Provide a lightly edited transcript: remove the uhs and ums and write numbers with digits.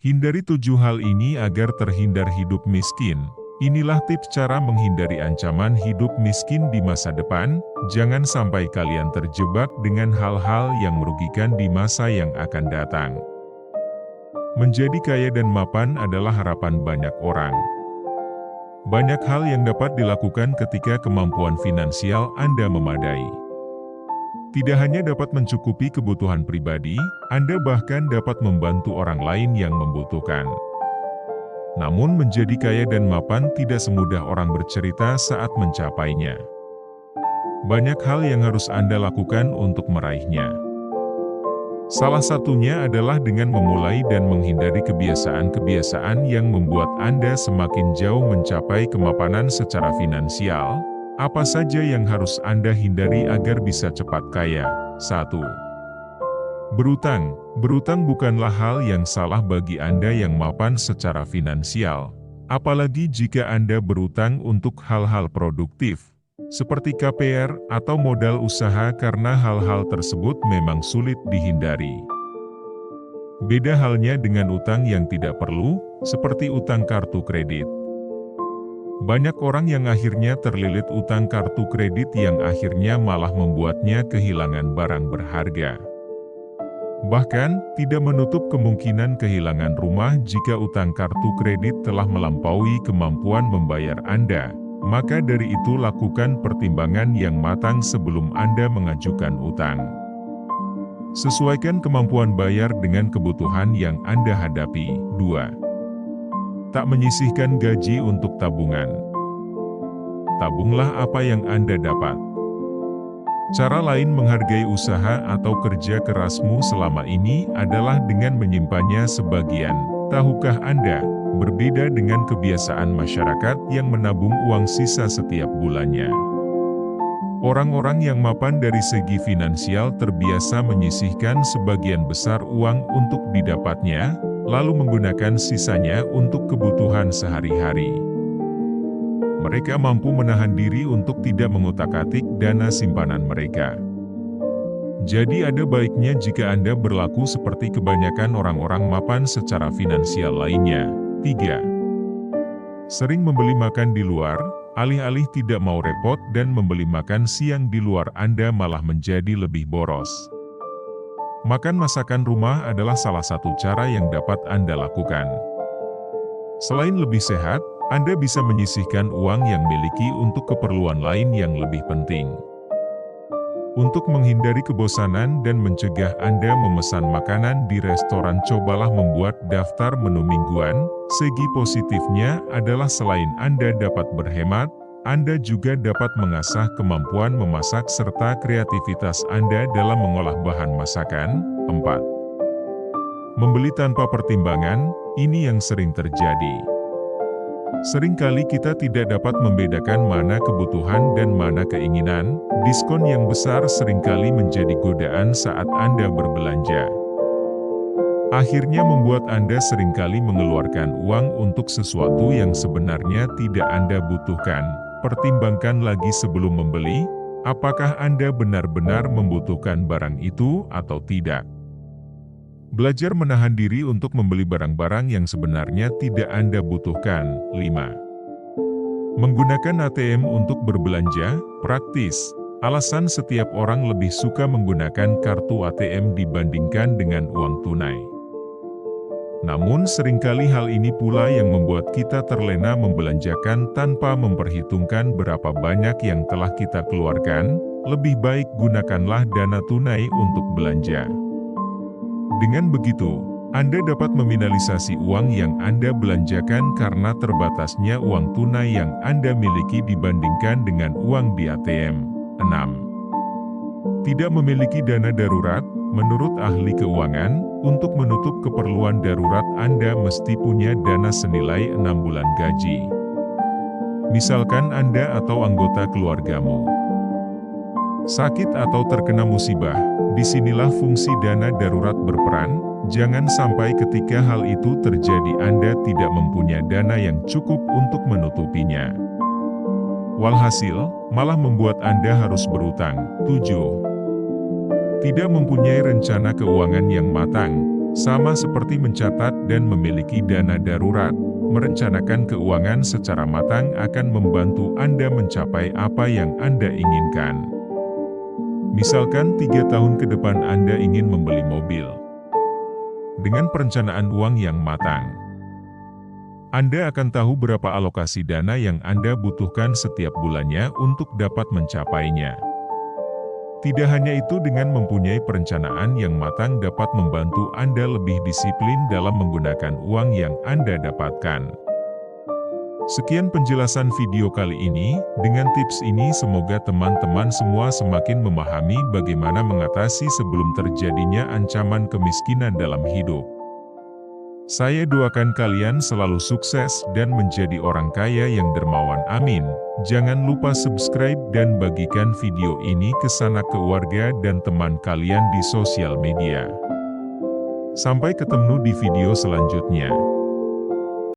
Hindari 7 hal ini agar terhindar hidup miskin. Inilah tips cara menghindari ancaman hidup miskin di masa depan. Jangan sampai kalian terjebak dengan hal-hal yang merugikan di masa yang akan datang. Menjadi kaya dan mapan adalah harapan banyak orang. Banyak hal yang dapat dilakukan ketika kemampuan finansial Anda memadai. Tidak hanya dapat mencukupi kebutuhan pribadi, Anda bahkan dapat membantu orang lain yang membutuhkan. Namun menjadi kaya dan mapan tidak semudah orang bercerita saat mencapainya. Banyak hal yang harus Anda lakukan untuk meraihnya. Salah satunya adalah dengan memulai dan menghindari kebiasaan-kebiasaan yang membuat Anda semakin jauh mencapai kemapanan secara finansial. Apa saja yang harus Anda hindari agar bisa cepat kaya? 1. Berutang. Berutang bukanlah hal yang salah bagi Anda yang mapan secara finansial. Apalagi jika Anda berutang untuk hal-hal produktif, seperti KPR atau modal usaha, karena hal-hal tersebut memang sulit dihindari. Beda halnya dengan utang yang tidak perlu, seperti utang kartu kredit. Banyak orang yang akhirnya terlilit utang kartu kredit yang akhirnya malah membuatnya kehilangan barang berharga. Bahkan, tidak menutup kemungkinan kehilangan rumah jika utang kartu kredit telah melampaui kemampuan membayar Anda. Maka dari itu lakukan pertimbangan yang matang sebelum Anda mengajukan utang. Sesuaikan kemampuan bayar dengan kebutuhan yang Anda hadapi. 2. Tak menyisihkan gaji untuk tabungan. Tabunglah apa yang Anda dapat. Cara lain menghargai usaha atau kerja kerasmu selama ini adalah dengan menyimpannya sebagian. Tahukah Anda, berbeda dengan kebiasaan masyarakat yang menabung uang sisa setiap bulannya. Orang-orang yang mapan dari segi finansial terbiasa menyisihkan sebagian besar uang untuk didapatnya, lalu menggunakan sisanya untuk kebutuhan sehari-hari. Mereka mampu menahan diri untuk tidak mengutak-atik dana simpanan mereka. Jadi ada baiknya jika Anda berlaku seperti kebanyakan orang-orang mapan secara finansial lainnya. 3. Sering membeli makan di luar. Alih-alih tidak mau repot dan membeli makan siang di luar, Anda malah menjadi lebih boros. Makan masakan rumah adalah salah satu cara yang dapat Anda lakukan. Selain lebih sehat, Anda bisa menyisihkan uang yang miliki untuk keperluan lain yang lebih penting. Untuk menghindari kebosanan dan mencegah Anda memesan makanan di restoran, cobalah membuat daftar menu mingguan. Segi positifnya adalah selain Anda dapat berhemat, Anda juga dapat mengasah kemampuan memasak serta kreativitas Anda dalam mengolah bahan masakan. 4. Membeli tanpa pertimbangan. Ini yang sering terjadi. Seringkali kita tidak dapat membedakan mana kebutuhan dan mana keinginan. Diskon yang besar seringkali menjadi godaan saat Anda berbelanja. Akhirnya membuat Anda seringkali mengeluarkan uang untuk sesuatu yang sebenarnya tidak Anda butuhkan. Pertimbangkan lagi sebelum membeli, apakah Anda benar-benar membutuhkan barang itu atau tidak. Belajar menahan diri untuk membeli barang-barang yang sebenarnya tidak Anda butuhkan. 5. Menggunakan ATM untuk berbelanja. Praktis. Alasan setiap orang lebih suka menggunakan kartu ATM dibandingkan dengan uang tunai. Namun seringkali hal ini pula yang membuat kita terlena membelanjakan tanpa memperhitungkan berapa banyak yang telah kita keluarkan. Lebih baik gunakanlah dana tunai untuk belanja. Dengan begitu, Anda dapat meminimalisasi uang yang Anda belanjakan karena terbatasnya uang tunai yang Anda miliki dibandingkan dengan uang di ATM. 6. Tidak memiliki dana darurat. Menurut ahli keuangan, untuk menutup keperluan darurat Anda mesti punya dana senilai 6 bulan gaji. Misalkan Anda atau anggota keluargamu sakit atau terkena musibah, disinilah fungsi dana darurat berperan. Jangan sampai ketika hal itu terjadi Anda tidak mempunyai dana yang cukup untuk menutupinya. Walhasil, malah membuat Anda harus berutang. 7. Tidak mempunyai rencana keuangan yang matang. Sama seperti mencatat dan memiliki dana darurat, merencanakan keuangan secara matang akan membantu Anda mencapai apa yang Anda inginkan. Misalkan 3 tahun ke depan Anda ingin membeli mobil. Dengan perencanaan uang yang matang, Anda akan tahu berapa alokasi dana yang Anda butuhkan setiap bulannya untuk dapat mencapainya. Tidak hanya itu, dengan mempunyai perencanaan yang matang dapat membantu Anda lebih disiplin dalam menggunakan uang yang Anda dapatkan. Sekian penjelasan video kali ini. Dengan tips ini semoga teman-teman semua semakin memahami bagaimana mengatasi sebelum terjadinya ancaman kemiskinan dalam hidup. Saya doakan kalian selalu sukses dan menjadi orang kaya yang dermawan. Amin. Jangan lupa subscribe dan bagikan video ini ke sanak keluarga dan teman kalian di sosial media. Sampai ketemu di video selanjutnya.